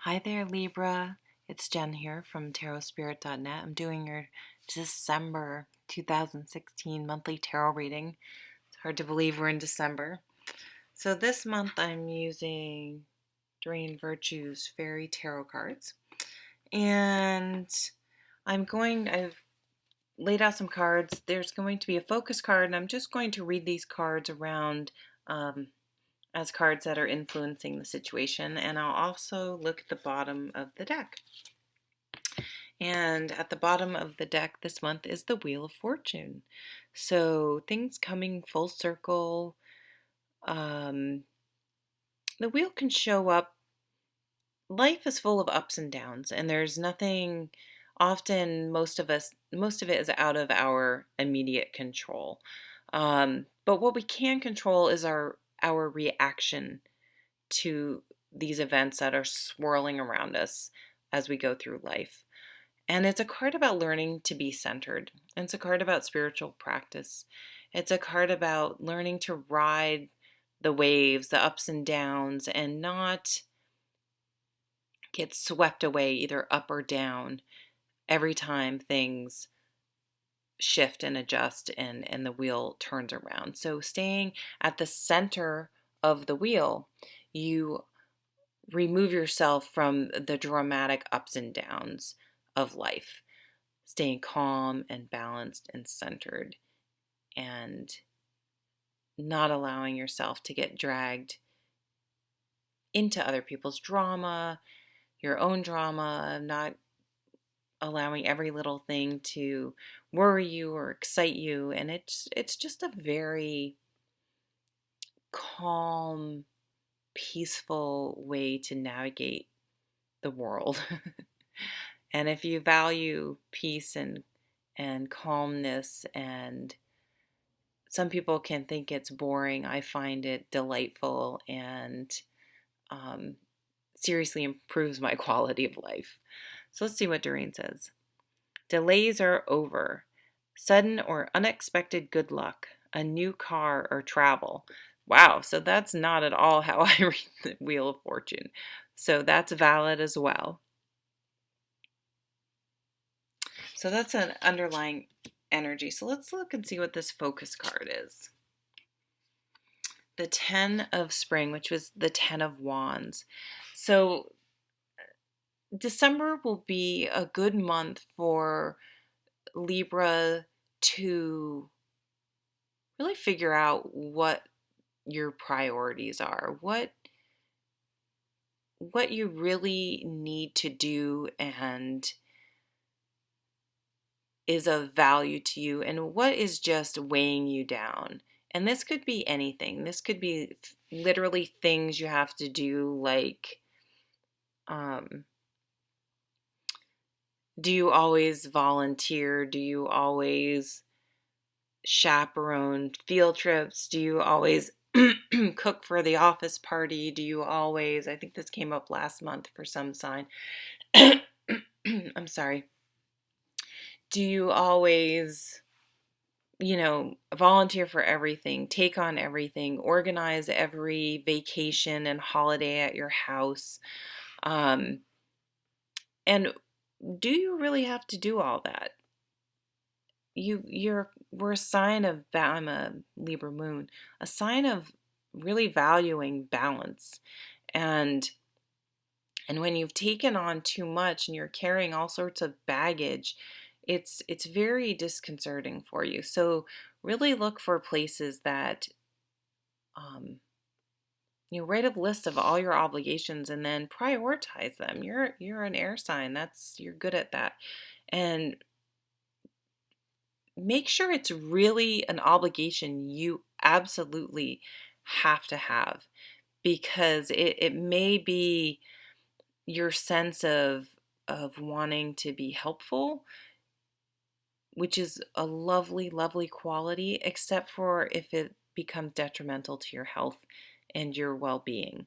Hi there, Libra. It's Jen here from tarotspirit.net. I'm doing your December 2016 monthly tarot reading. It's hard to believe we're in December. So this month I'm using Doreen Virtue's Fairy Tarot cards. And I've laid out some cards. There's going to be a focus card, and I'm just going to read these cards around as cards that are influencing the situation. And I'll also look at the bottom of the deck. And at the bottom of the deck this month is the Wheel of Fortune. So things coming full circle. The wheel can show up. Life is full of ups and downs, and there's nothing, often most of it is out of our immediate control. But what we can control is our reaction to these events that are swirling around us as we go through life. And it's a card about learning to be centered. It's a card about spiritual practice. It's a card about learning to ride the waves, the ups and downs, and not get swept away either up or down every time things shift and adjust and the wheel turns around. So staying at the center of the wheel, you remove yourself from the dramatic ups and downs of life, staying calm and balanced and centered, and not allowing yourself to get dragged into other people's drama, your own drama, not allowing every little thing to worry you or excite you. And it's just a very calm, peaceful way to navigate the world. And if you value peace and calmness, and some people can think it's boring, I find it delightful and um, seriously improves my quality of life. So let's see what Doreen says. Delays are over. Sudden or unexpected good luck. A new car or travel. Wow, so that's not at all how I read the Wheel of Fortune. So that's valid as well. So that's an underlying energy. So let's look and see what this focus card is. The 10 of Spring, which was the 10 of Wands. So December will be a good month for Libra to really figure out what your priorities are, what you really need to do and is of value to you, and what is just weighing you down. And this could be anything. This could be literally things you have to do, like do you always volunteer? Do you always chaperone field trips? Do you always cook for the office party? Do you always, I think this came up last month for some sign. I'm sorry. Do you always, volunteer for everything, take on everything, organize every vacation and holiday at your house? And do you really have to do all that? We're a sign of, I'm a Libra moon, a sign of really valuing balance. And when you've taken on too much and you're carrying all sorts of baggage, it's very disconcerting for you. So really look for places that write a list of all your obligations and then prioritize them. You're an air sign. You're good at that. And make sure it's really an obligation you absolutely have to have, because it may be your sense of wanting to be helpful, which is a lovely, lovely quality, except for if it becomes detrimental to your health and your well-being.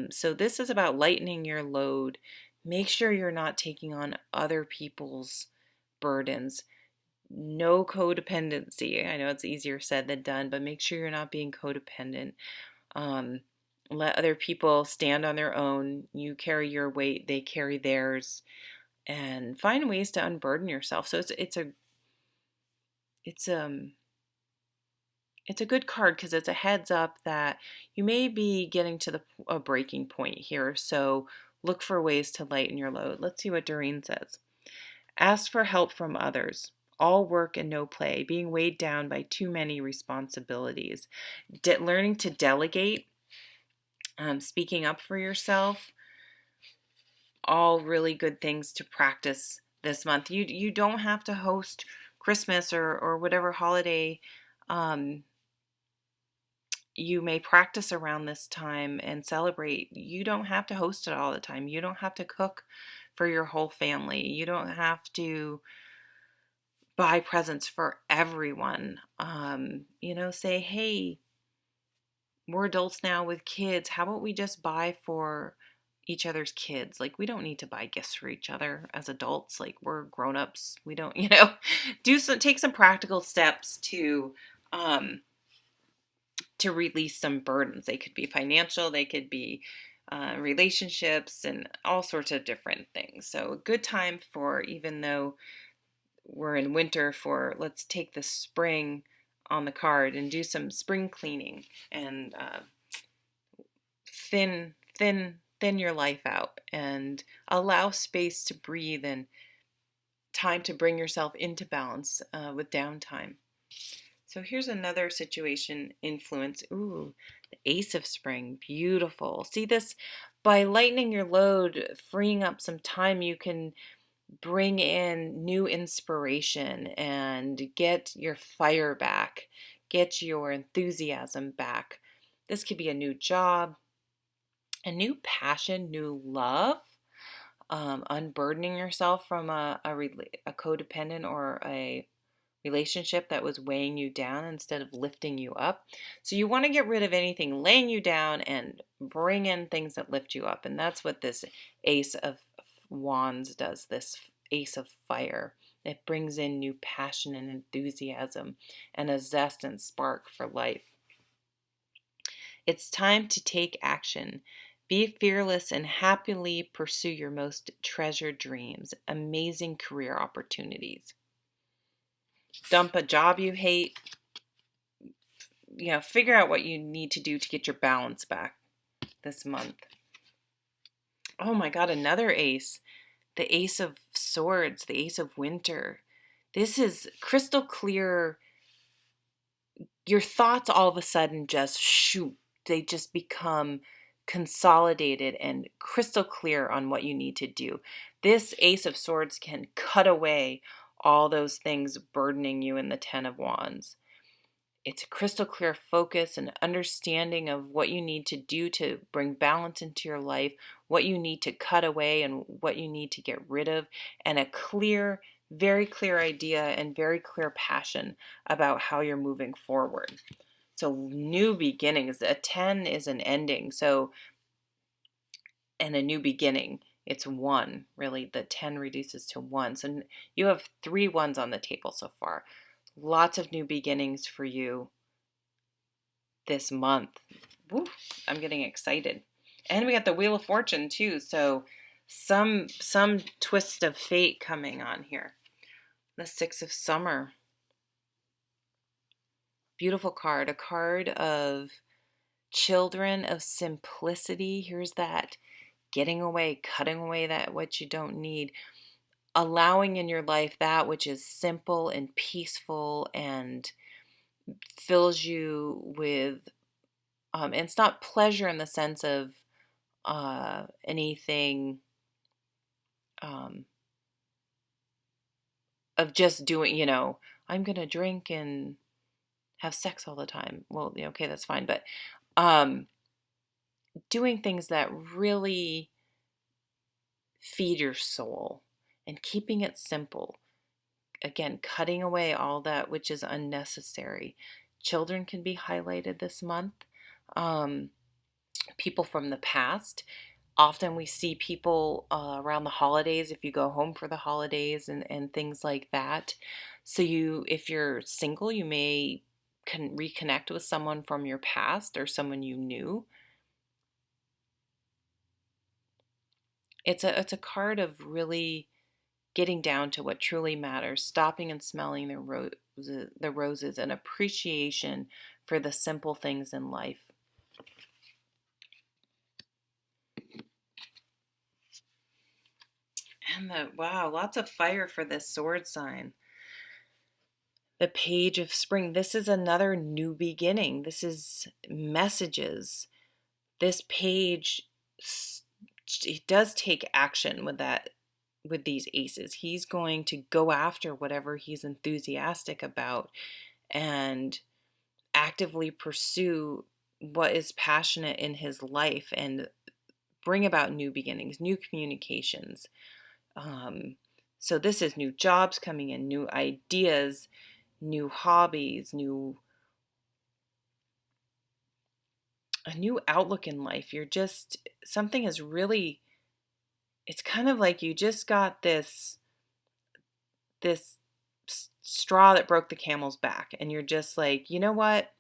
So this is about lightening your load. Make sure you're not taking on other people's burdens. No codependency. I know it's easier said than done, but make sure you're not being codependent. Let other people stand on their own. You carry your weight, they carry theirs, and find ways to unburden yourself. So it's it's a good card because it's a heads up that you may be getting to a breaking point here. So look for ways to lighten your load. Let's see what Doreen says. Ask for help from others. All work and no play, being weighed down by too many responsibilities. Learning to delegate, speaking up for yourself, all really good things to practice this month. You don't have to host Christmas or whatever holiday you may practice around this time and celebrate. You don't have to host it all the time. You don't have to cook for your whole family. You don't have to buy presents for everyone. Say, hey, we're adults now with kids. How about we just buy for each other's kids? Like, we don't need to buy gifts for each other as adults. Like, we're grown-ups. We don't, take some practical steps to release some burdens. They could be financial, they could be relationships, and all sorts of different things. So a good time for, even though we're in winter, for let's take the spring on the card and do some spring cleaning and thin your life out and allow space to breathe and time to bring yourself into balance with downtime. So here's another situation influence. Ooh, the Ace of Spring, beautiful. See this? By lightening your load, freeing up some time, you can bring in new inspiration and get your fire back, get your enthusiasm back. This could be a new job, a new passion, new love, unburdening yourself from a codependent or a relationship that was weighing you down instead of lifting you up. So you want to get rid of anything laying you down and bring in things that lift you up. And that's what this Ace of Wands does, this Ace of Fire. It brings in new passion and enthusiasm and a zest and spark for life. It's time to take action. Be fearless and happily pursue your most treasured dreams, amazing career opportunities. Dump a job you hate. Figure out what you need to do to get your balance back this month. Oh my God, another ace. The Ace of Swords, the Ace of Winter. This is crystal clear. Your thoughts all of a sudden just shoot. They just become consolidated and crystal clear on what you need to do. This Ace of Swords can cut away all those things burdening you in the Ten of Wands. It's a crystal clear focus and understanding of what you need to do to bring balance into your life, what you need to cut away and what you need to get rid of, and a clear, very clear idea and very clear passion about how you're moving forward. So new beginnings. A 10 is an ending. And a new beginning. It's one, really. The 10 reduces to one. So you have 3 ones on the table so far. Lots of new beginnings for you this month. Woo, I'm getting excited. And we got the Wheel of Fortune too. So some twist of fate coming on here. The 6 of Summer. Beautiful card. A card of children, of simplicity. Here's that. Getting away, cutting away that what you don't need. Allowing in your life that which is simple and peaceful and fills you with, and it's not pleasure in the sense of anything of just doing, I'm going to drink and have sex all the time. Well, okay, that's fine. But doing things that really feed your soul and keeping it simple. Again, cutting away all that which is unnecessary. Children can be highlighted this month. People from the past. Often we see people around the holidays, if you go home for the holidays and things like that. So if you're single, you may can reconnect with someone from your past or someone you knew. it's a card of really getting down to what truly matters, stopping and smelling the roses, and appreciation for the simple things in life. And wow, lots of fire for this sword sign. The page of spring. This is another new beginning. This is messages. This page, it does take action with that, with these aces. He's going to go after whatever he's enthusiastic about and actively pursue what is passionate in his life and bring about new beginnings, new communications. So this is new jobs coming in, new ideas, new hobbies, a new outlook in life. You're just, something is really, it's kind of like you just got this straw that broke the camel's back, and you're just like, you know what?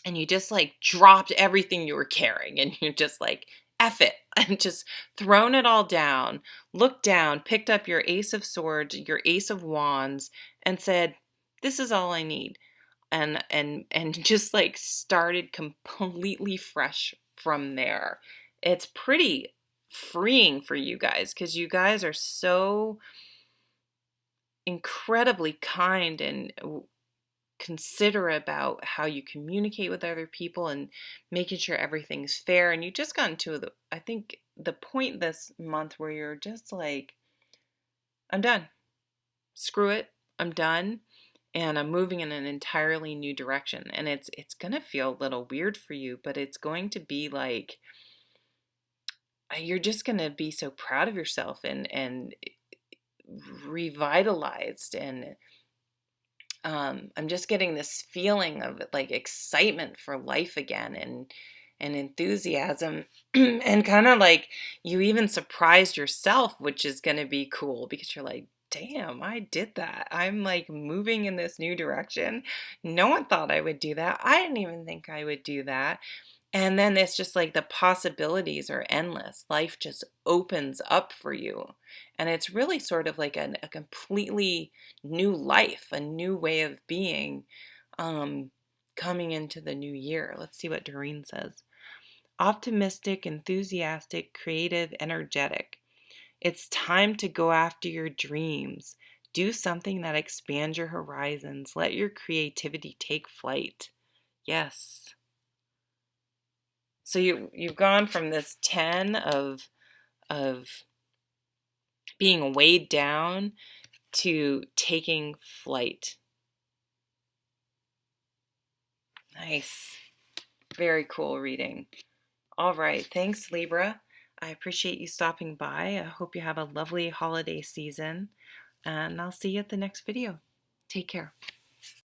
And you just like dropped everything you were carrying, and you're just like, F it, and just thrown it all down, looked down, picked up your ace of swords, your ace of wands, and said, this is all I need. And just like started completely fresh from there. It's pretty freeing for you guys, because you guys are so incredibly kind and considerate about how you communicate with other people and making sure everything's fair. And you just got into I think the point this month where you're just like, I'm done. Screw it. I'm done. And I'm moving in an entirely new direction. And it's going to feel a little weird for you, but it's going to be like, you're just going to be so proud of yourself and revitalized. And I'm just getting this feeling of like excitement for life again, and enthusiasm, and kind of like you even surprised yourself, which is going to be cool, because you're like, damn, I did that. I'm like moving in this new direction. No one thought I would do that. I didn't even think I would do that. And then it's just like the possibilities are endless. Life just opens up for you. And it's really sort of like a completely new life, a new way of being, coming into the new year. Let's see what Doreen says. Optimistic, enthusiastic, creative, energetic. It's time to go after your dreams. Do something that expands your horizons. Let your creativity take flight. Yes. So you've gone from this 10 of being weighed down to taking flight. Nice. Very cool reading. All right. Thanks, Libra. I appreciate you stopping by. I hope you have a lovely holiday season, and I'll see you at the next video. Take care.